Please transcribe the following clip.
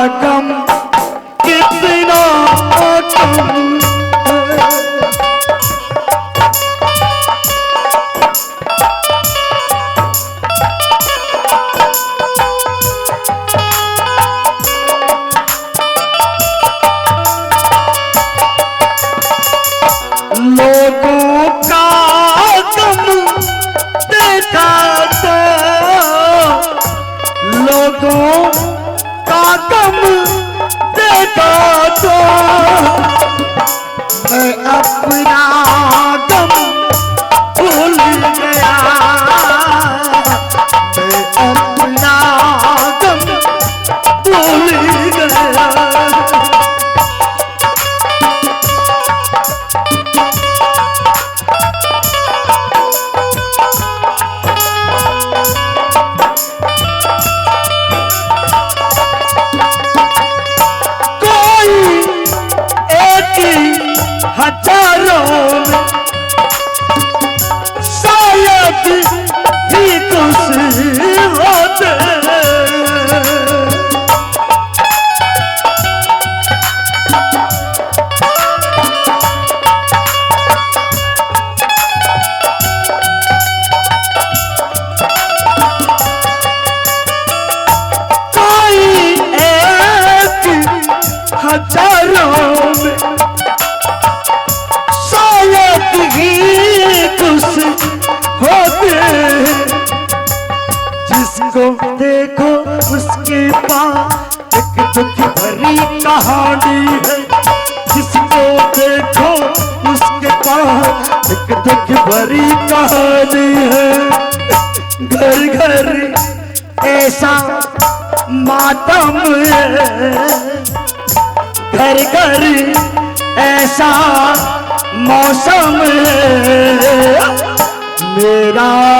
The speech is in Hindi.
गम कितना कम लोगों का गम देखा तो लोगों का गम देखा तो मैं अपना गम भूल गया मैं अपना गम भूल गया हजारों में शायद ही खुश होते कोई एक हजारों में जिसको देखो उसके पास एक दुख भरी कहानी है जिसको देखो उसके पास एक दुख भरी कहानी है घर घर ऐसा मातम है घर घर ऐसा मौसम है मेरा